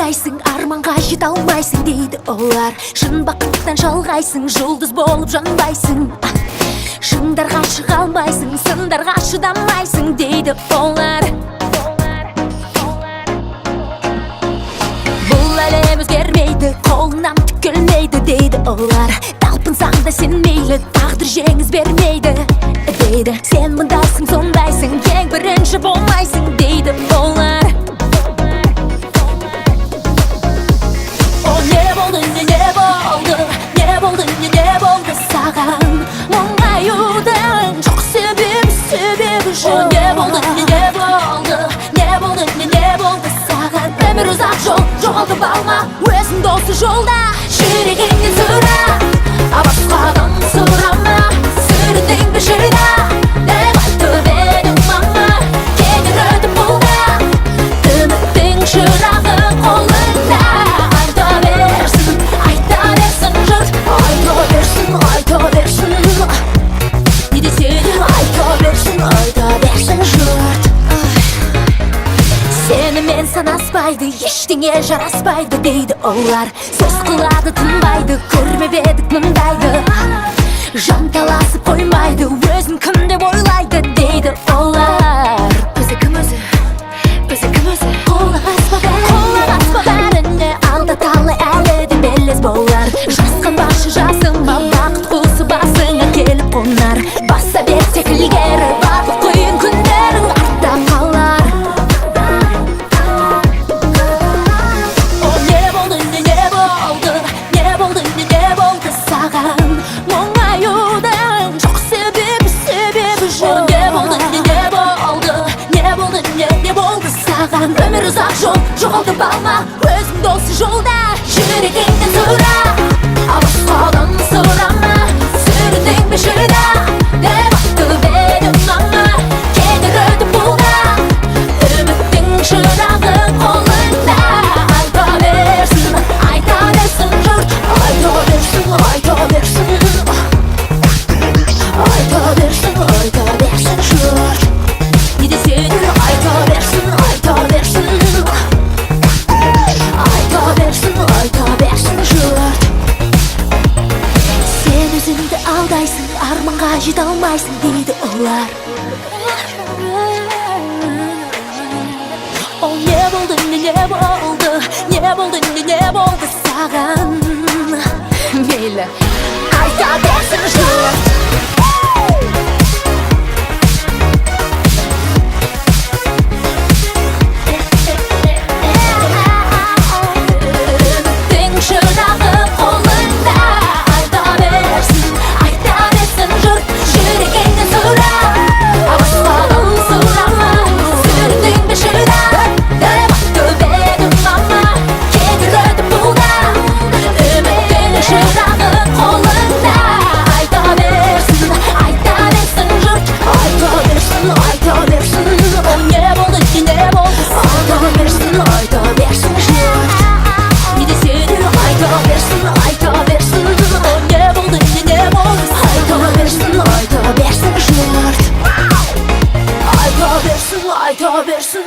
алдайсың, арманға жете алмайсың дейді олар. Шын бақыттан шалғайсың, жұлдыз болып жанбайсың. Шыңдарға шыға алмайсың, сындарға шыдамайсың дейді олар. Бұл әлем өзгермейді, қолыңнан түк келмейді дейді олар. Талпынсаң да сен мейлі, тағдыр жеңіс бермейді дейді. Сен мұндайсың, сондайсың, ең бірінші болмайсың дейді олар. Саған мұңаюдың жоқ себебі жоқ. Не болды саған? Өмір ұзақ жол, жоғалтып алма өзіңді осы жолда. Жүрегіңнен сұра, басқадан сұрама. Сүріндің бе жырда, деп айтып едің мама. Кетер өтіп бұл да, үміттің шырағы қолыңда. Айта берсін жұрт, айта берсін. Не десе де айта берсін жұрт. Сенімен санаспайды, ештеңе жараспайды дейді олар. Сөз қылады, тынбайды, көрмеп едік мұндайды. Жанталасып қоймайды, өзін кім деп ойлайды дейді олар. Өзі кім өзі? Қолағаспа бәріне алдаталы әлі де белес болар. Жасқанбашы жасыма, бақыт құсы басыңа келіп қонар. Баса берсек ілгері, барлық қиын күндерің артта қалар. Не болды саған? Мұңаюдың жоқ себебі жоқ. Не болды саған? Өмір ұзақ жол, жоғалтып алма өзіңді осы жолда. Жүрегіңнен сұра, басқадан сұрама. Сүріндің бе жырда, деп айтып едің мама. Кетер өтіп бұл да, үміттің шырағы қолыңда. Айта берсін жұрт, айта берсін жұрт. Не десе де айта берсін жұрт. Сен өзіңді алдайсың, арманға жете алмайсың дейді олар. Не болды саған? Мейлі, айта берсін жұрт. Айта берсін.